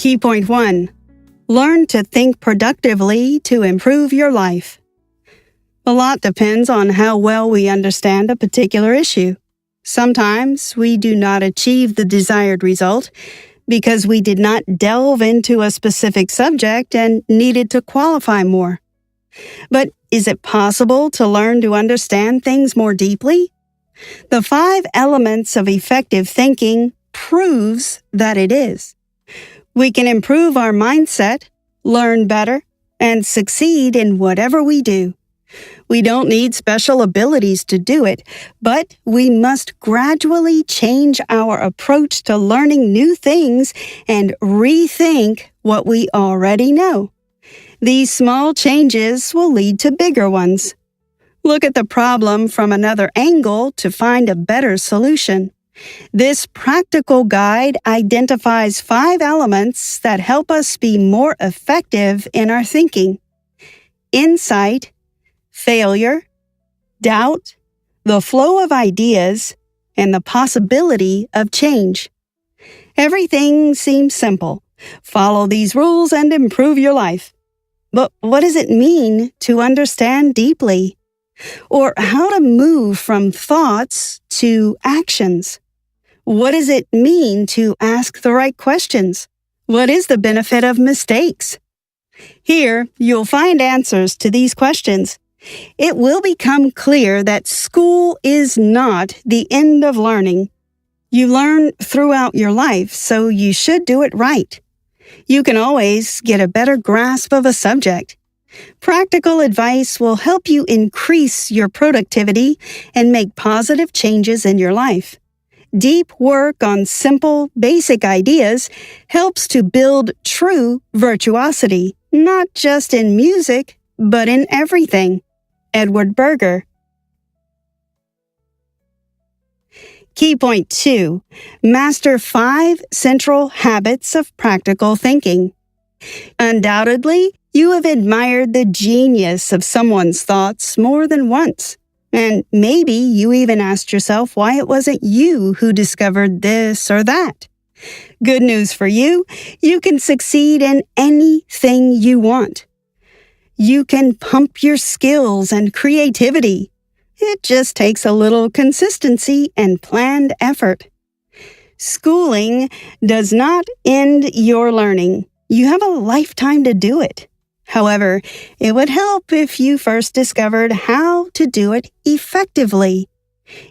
Key point 1. Learn to think productively to improve your life. A lot depends on how well we understand a particular issue. Sometimes we do not achieve the desired result because we did not delve into a specific subject and needed to qualify more. But is it possible to learn to understand things more deeply? The 5 elements of effective thinking proves that it is. We can improve our mindset, learn better, and succeed in whatever we do. We don't need special abilities to do it, but we must gradually change our approach to learning new things and rethink what we already know. These small changes will lead to bigger ones. Look at the problem from another angle to find a better solution. This practical guide identifies 5 elements that help us be more effective in our thinking: insight, failure, doubt, the flow of ideas, and the possibility of change. Everything seems simple. Follow these rules and improve your life. But what does it mean to understand deeply? Or how to move from thoughts to actions? What does it mean to ask the right questions? What is the benefit of mistakes? Here, you'll find answers to these questions. It will become clear that school is not the end of learning. You learn throughout your life, so you should do it right. You can always get a better grasp of a subject. Practical advice will help you increase your productivity and make positive changes in your life. Deep work on simple, basic ideas helps to build true virtuosity, not just in music, but in everything. Edward Berger. Key point 2. Master 5 central habits of practical thinking. Undoubtedly, you have admired the genius of someone's thoughts more than once. And maybe you even asked yourself why it wasn't you who discovered this or that. Good news for you, you can succeed in anything you want. You can pump your skills and creativity. It just takes a little consistency and planned effort. Schooling does not end your learning. You have a lifetime to do it. However, it would help if you first discovered how to do it effectively.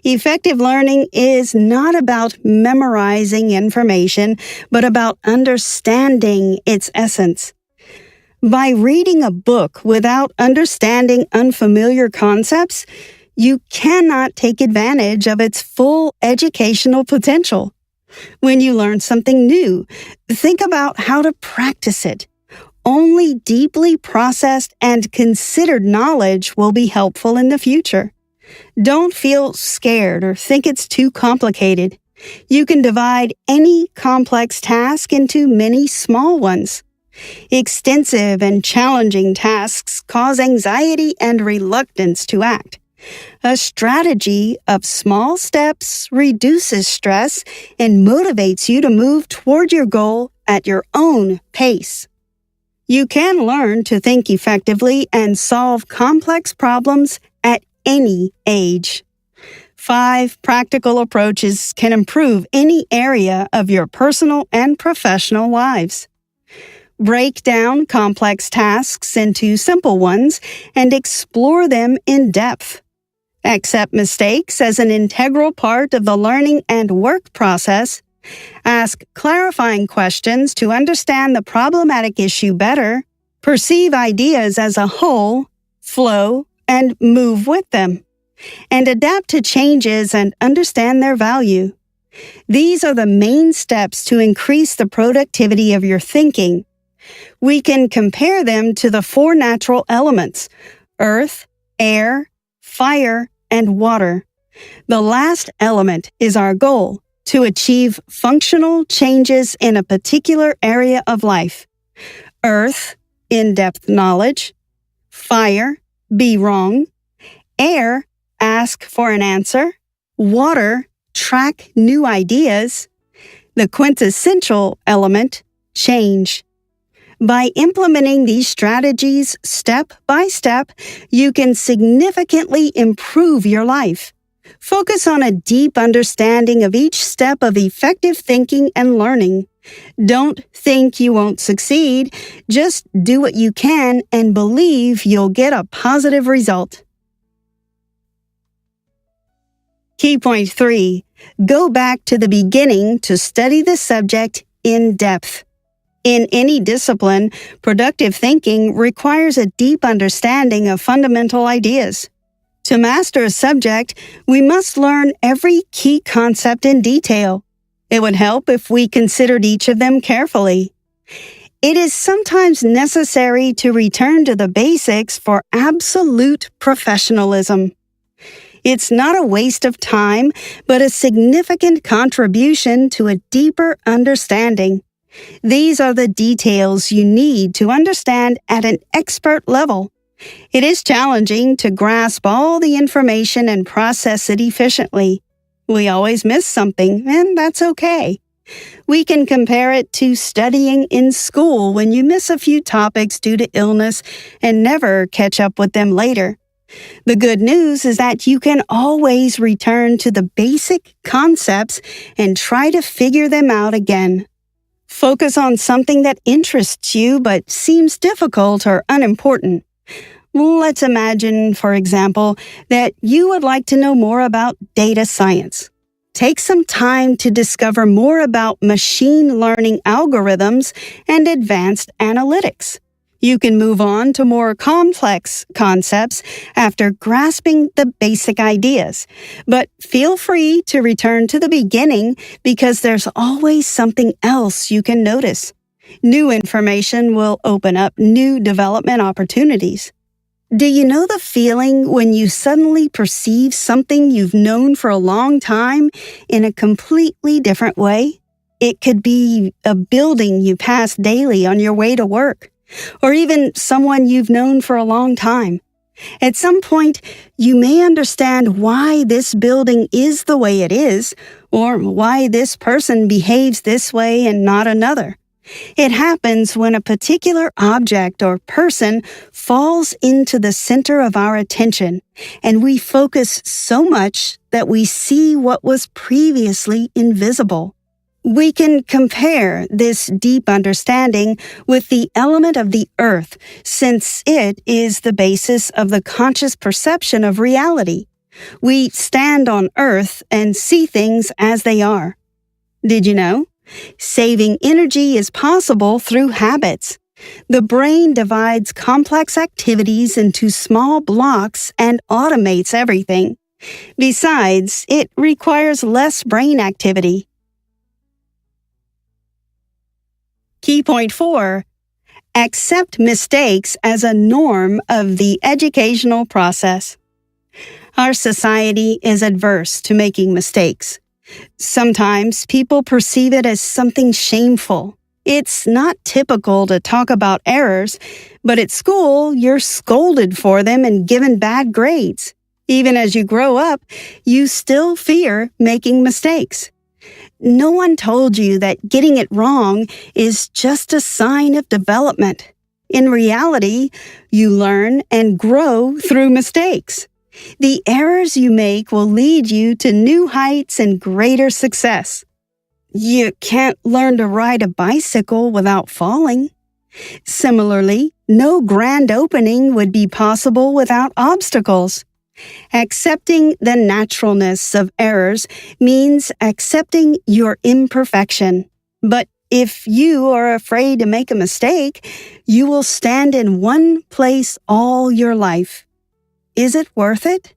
Effective learning is not about memorizing information, but about understanding its essence. By reading a book without understanding unfamiliar concepts, you cannot take advantage of its full educational potential. When you learn something new, think about how to practice it. Only deeply processed and considered knowledge will be helpful in the future. Don't feel scared or think it's too complicated. You can divide any complex task into many small ones. Extensive and challenging tasks cause anxiety and reluctance to act. A strategy of small steps reduces stress and motivates you to move toward your goal at your own pace. You can learn to think effectively and solve complex problems at any age. 5 practical approaches can improve any area of your personal and professional lives. Break down complex tasks into simple ones and explore them in depth. Accept mistakes as an integral part of the learning and work process. Ask clarifying questions to understand the problematic issue better. Perceive ideas as a whole, flow, and move with them. And adapt to changes and understand their value. These are the main steps to increase the productivity of your thinking. We can compare them to the 4 natural elements: earth, air, fire, and water. The last element is our goal: to achieve functional changes in a particular area of life. Earth, in-depth knowledge. Fire, be wrong. Air, ask for an answer. Water, track new ideas. The quintessential element, change. By implementing these strategies step by step, you can significantly improve your life. Focus on a deep understanding of each step of effective thinking and learning. Don't think you won't succeed. Just do what you can and believe you'll get a positive result. Key point 3. Go back to the beginning to study the subject in depth. In any discipline, productive thinking requires a deep understanding of fundamental ideas. To master a subject, we must learn every key concept in detail. It would help if we considered each of them carefully. It is sometimes necessary to return to the basics for absolute professionalism. It's not a waste of time, but a significant contribution to a deeper understanding. These are the details you need to understand at an expert level. It is challenging to grasp all the information and process it efficiently. We always miss something, and that's okay. We can compare it to studying in school when you miss a few topics due to illness and never catch up with them later. The good news is that you can always return to the basic concepts and try to figure them out again. Focus on something that interests you but seems difficult or unimportant. Let's imagine, for example, that you would like to know more about data science. Take some time to discover more about machine learning algorithms and advanced analytics. You can move on to more complex concepts after grasping the basic ideas. But feel free to return to the beginning because there's always something else you can notice. New information will open up new development opportunities. Do you know the feeling when you suddenly perceive something you've known for a long time in a completely different way? It could be a building you pass daily on your way to work, or even someone you've known for a long time. At some point, you may understand why this building is the way it is, or why this person behaves this way and not another. It happens when a particular object or person falls into the center of our attention, and we focus so much that we see what was previously invisible. We can compare this deep understanding with the element of the earth, since it is the basis of the conscious perception of reality. We stand on earth and see things as they are. Did you know? Saving energy is possible through habits. The brain divides complex activities into small blocks and automates everything. Besides, it requires less brain activity. Key point 4. Accept mistakes as a norm of the educational process. Our society is adverse to making mistakes. Sometimes people perceive it as something shameful. It's not typical to talk about errors, but at school, you're scolded for them and given bad grades. Even as you grow up, you still fear making mistakes. No one told you that getting it wrong is just a sign of development. In reality, you learn and grow through mistakes. The errors you make will lead you to new heights and greater success. You can't learn to ride a bicycle without falling. Similarly, no grand opening would be possible without obstacles. Accepting the naturalness of errors means accepting your imperfection. But if you are afraid to make a mistake, you will stand in one place all your life. Is it worth it?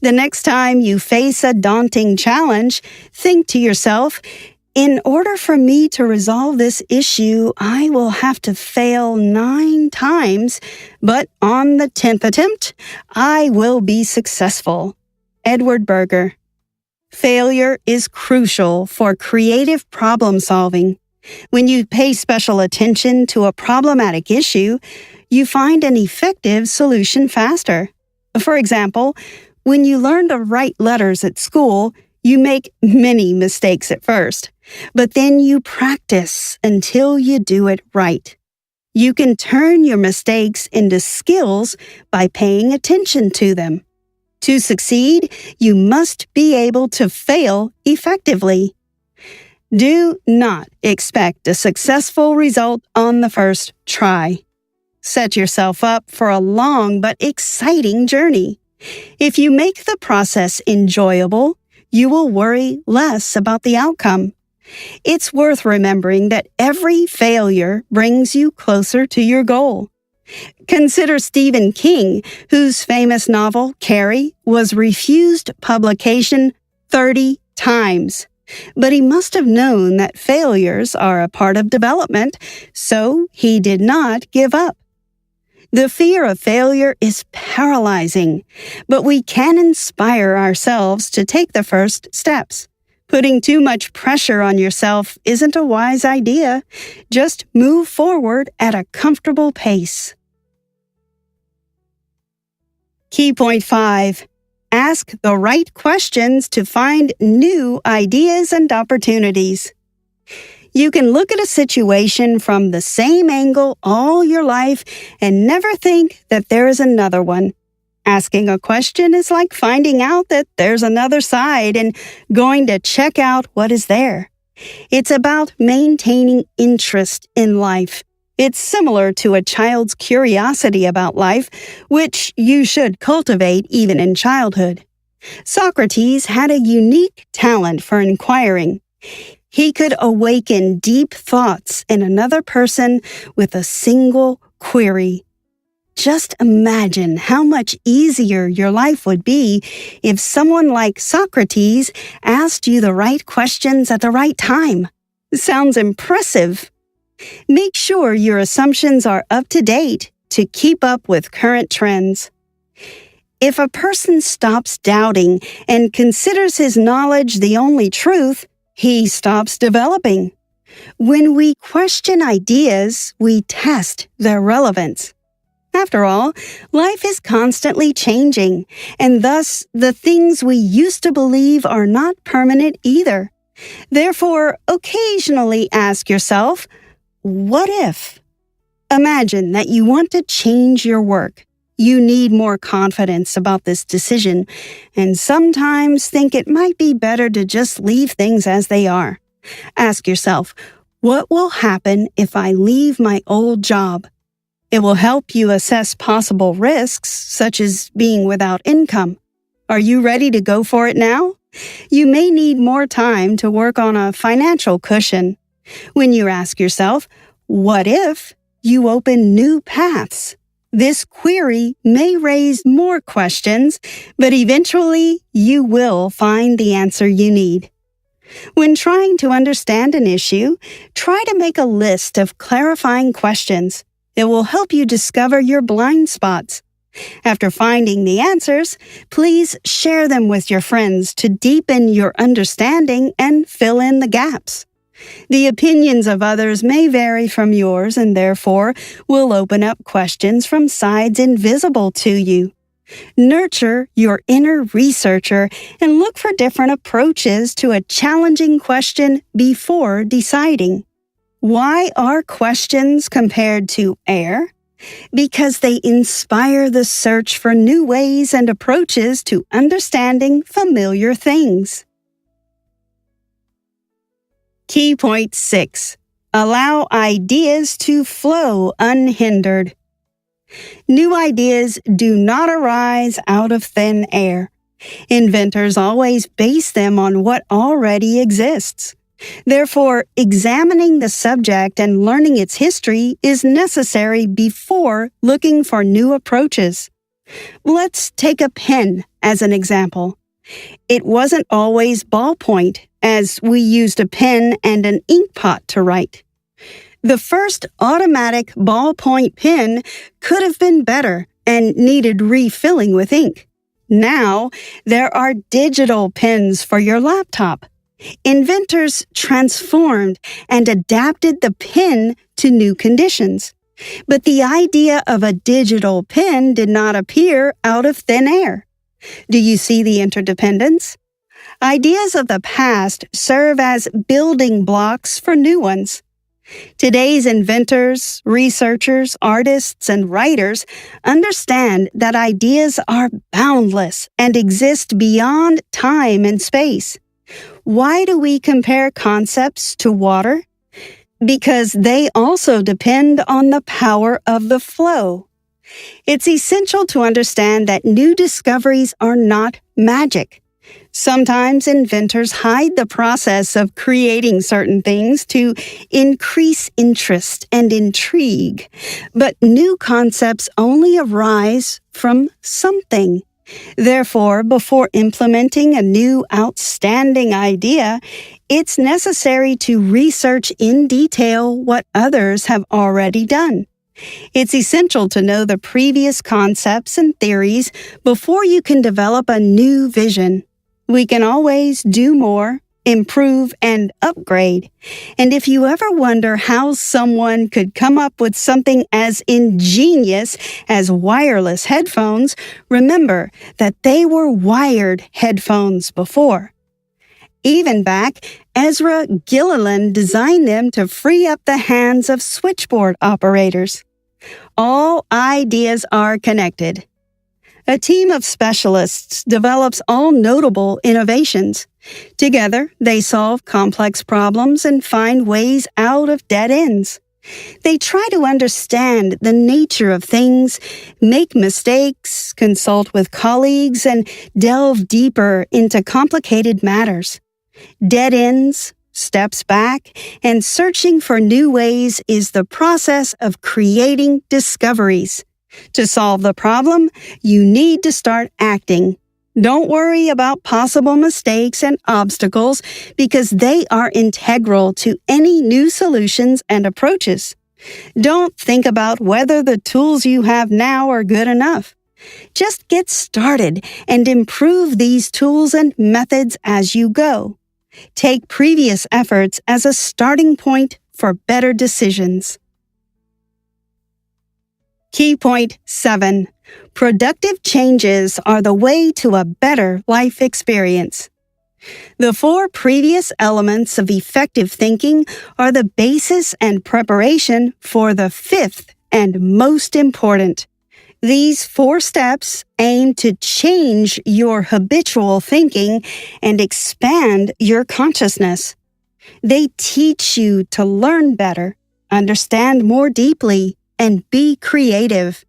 The next time you face a daunting challenge, think to yourself, in order for me to resolve this issue, I will have to fail 9 times, but on the 10th attempt, I will be successful. Edward Berger. Failure is crucial for creative problem solving. When you pay special attention to a problematic issue, you find an effective solution faster. For example, when you learn to write letters at school, You make many mistakes at first, but then you practice until you do it right. You can turn your mistakes into skills by paying attention to them. To succeed, you must be able to fail effectively. Do not expect a successful result on the first try. Set yourself up for a long but exciting journey. If you make the process enjoyable, you will worry less about the outcome. It's worth remembering that every failure brings you closer to your goal. Consider Stephen King, whose famous novel, Carrie, was refused publication 30 times. But he must have known that failures are a part of development, so he did not give up. The fear of failure is paralyzing, but we can inspire ourselves to take the first steps. Putting too much pressure on yourself isn't a wise idea. Just move forward at a comfortable pace. Key point 5. Ask the right questions to find new ideas and opportunities. You can look at a situation from the same angle all your life and never think that there is another one. Asking a question is like finding out that there's another side and going to check out what is there. It's about maintaining interest in life. It's similar to a child's curiosity about life, which you should cultivate even in childhood. Socrates had a unique talent for inquiring. He could awaken deep thoughts in another person with a single query. Just imagine how much easier your life would be if someone like Socrates asked you the right questions at the right time. Sounds impressive. Make sure your assumptions are up to date to keep up with current trends. If a person stops doubting and considers his knowledge the only truth, he stops developing. When we question ideas, we test their relevance. After all, life is constantly changing, and thus the things we used to believe are not permanent either. Therefore, occasionally ask yourself, what if? Imagine that you want to change your work. You need more confidence about this decision, and sometimes think it might be better to just leave things as they are. Ask yourself, what will happen if I leave my old job? It will help you assess possible risks, such as being without income. Are you ready to go for it now? You may need more time to work on a financial cushion. When you ask yourself, what if, you open new paths. This query may raise more questions, but eventually you will find the answer you need. When trying to understand an issue, try to make a list of clarifying questions. It will help you discover your blind spots. After finding the answers, please share them with your friends to deepen your understanding and fill in the gaps. The opinions of others may vary from yours and therefore will open up questions from sides invisible to you. Nurture your inner researcher and look for different approaches to a challenging question before deciding. Why are questions compared to air? Because they inspire the search for new ways and approaches to understanding familiar things. Key point 6. Allow ideas to flow unhindered. New ideas do not arise out of thin air. Inventors always base them on what already exists. Therefore, examining the subject and learning its history is necessary before looking for new approaches. Let's take a pen as an example. It wasn't always ballpoint, as we used a pen and an ink pot to write. The first automatic ballpoint pen could have been better and needed refilling with ink. Now, there are digital pens for your laptop. Inventors transformed and adapted the pen to new conditions. But the idea of a digital pen did not appear out of thin air. Do you see the interdependence? Ideas of the past serve as building blocks for new ones. Today's inventors, researchers, artists, and writers understand that ideas are boundless and exist beyond time and space. Why do we compare concepts to water? Because they also depend on the power of the flow. It's essential to understand that new discoveries are not magic. Sometimes inventors hide the process of creating certain things to increase interest and intrigue, but new concepts only arise from something. Therefore, before implementing a new outstanding idea, it's necessary to research in detail what others have already done. It's essential to know the previous concepts and theories before you can develop a new vision. We can always do more, improve, and upgrade. And if you ever wonder how someone could come up with something as ingenious as wireless headphones, remember that they were wired headphones before. Even back, Ezra Gilliland designed them to free up the hands of switchboard operators. All ideas are connected. A team of specialists develops all notable innovations. Together, they solve complex problems and find ways out of dead ends. They try to understand the nature of things, make mistakes, consult with colleagues, and delve deeper into complicated matters. Dead ends, steps back, and searching for new ways is the process of creating discoveries. To solve the problem, you need to start acting. Don't worry about possible mistakes and obstacles because they are integral to any new solutions and approaches. Don't think about whether the tools you have now are good enough. Just get started and improve these tools and methods as you go. Take previous efforts as a starting point for better decisions. Key point 7. Productive changes are the way to a better life experience. The 4 previous elements of effective thinking are the basis and preparation for the 5th and most important. These 4 steps aim to change your habitual thinking and expand your consciousness. They teach you to learn better, understand more deeply, and be creative.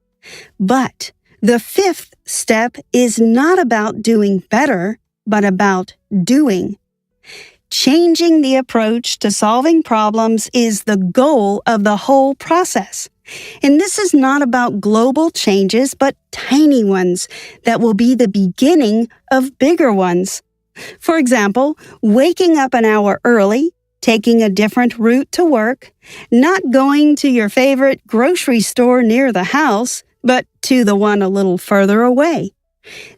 But the 5th step is not about doing better, but about doing. Changing the approach to solving problems is the goal of the whole process. And this is not about global changes, but tiny ones that will be the beginning of bigger ones. For example, waking up an hour early, taking a different route to work, not going to your favorite grocery store near the house, but to the one a little further away.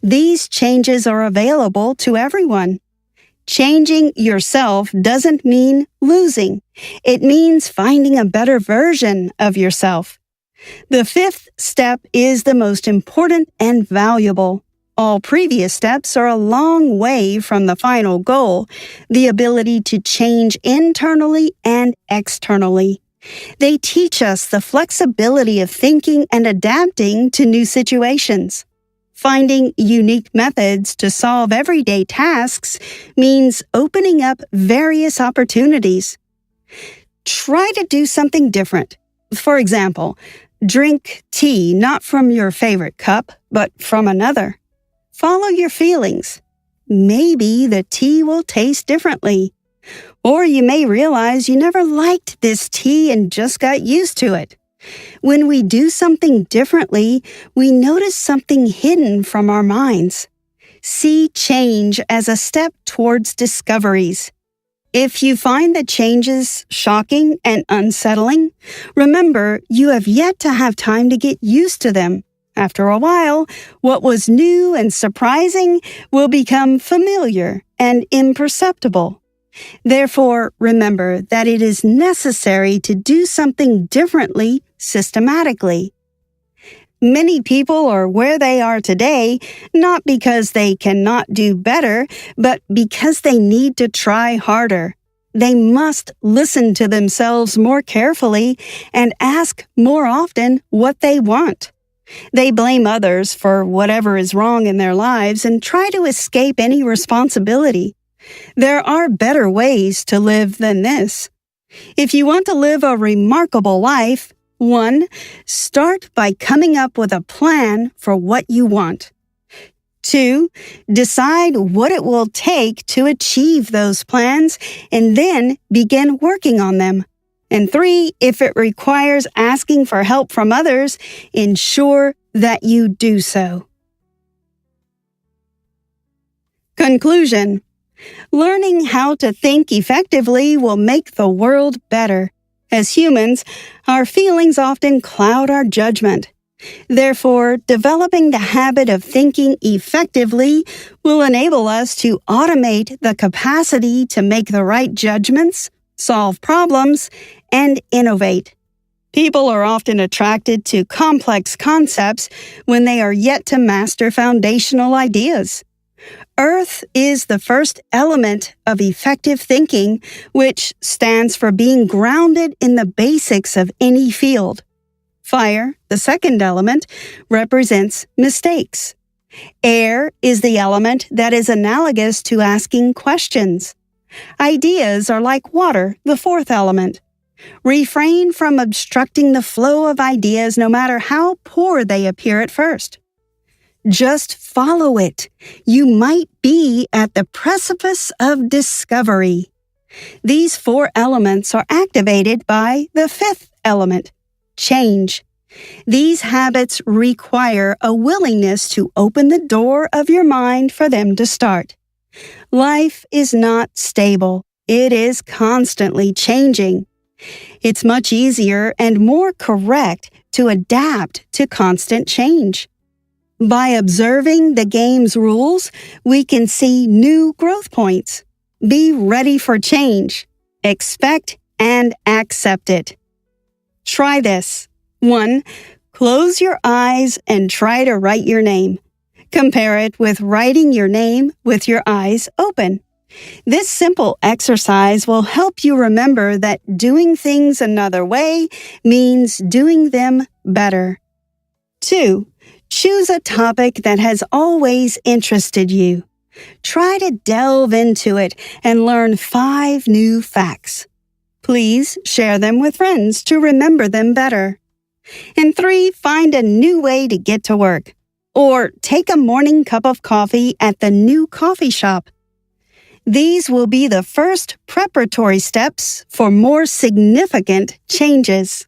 These changes are available to everyone. Changing yourself doesn't mean losing. It means finding a better version of yourself. The 5th step is the most important and valuable. All previous steps are a long way from the final goal, the ability to change internally and externally. They teach us the flexibility of thinking and adapting to new situations. Finding unique methods to solve everyday tasks means opening up various opportunities. Try to do something different. For example, drink tea not from your favorite cup, but from another. Follow your feelings. Maybe the tea will taste differently. Or you may realize you never liked this tea and just got used to it. When we do something differently, we notice something hidden from our minds. See change as a step towards discoveries. If you find the changes shocking and unsettling, remember you have yet to have time to get used to them. After a while, what was new and surprising will become familiar and imperceptible. Therefore, remember that it is necessary to do something differently systematically. Many people are where they are today, not because they cannot do better, but because they need to try harder. They must listen to themselves more carefully and ask more often what they want. They blame others for whatever is wrong in their lives and try to escape any responsibility. There are better ways to live than this. If you want to live a remarkable life, 1. Start by coming up with a plan for what you want. 2. Decide what it will take to achieve those plans and then begin working on them. And 3. If it requires asking for help from others, ensure that you do so. Conclusion. Learning how to think effectively will make the world better. As humans, our feelings often cloud our judgment. Therefore, developing the habit of thinking effectively will enable us to automate the capacity to make the right judgments, solve problems, and innovate. People are often attracted to complex concepts when they are yet to master foundational ideas. Earth is the first element of effective thinking, which stands for being grounded in the basics of any field. Fire, the second element, represents mistakes. Air is the element that is analogous to asking questions. Ideas are like water, the fourth element. Refrain from obstructing the flow of ideas no matter how poor they appear at first. Just follow it. You might be at the precipice of discovery. These 4 elements are activated by the 5th element, change. These habits require a willingness to open the door of your mind for them to start. Life is not stable. It is constantly changing. It's much easier and more correct to adapt to constant change. By observing the game's rules, we can see new growth points. Be ready for change. Expect and accept it. Try this. 1. Close your eyes and try to write your name. Compare it with writing your name with your eyes open. This simple exercise will help you remember that doing things another way means doing them better. 2. Choose a topic that has always interested you. Try to delve into it and learn 5 new facts. Please share them with friends to remember them better. And 3, find a new way to get to work. Or take a morning cup of coffee at the new coffee shop. These will be the first preparatory steps for more significant changes.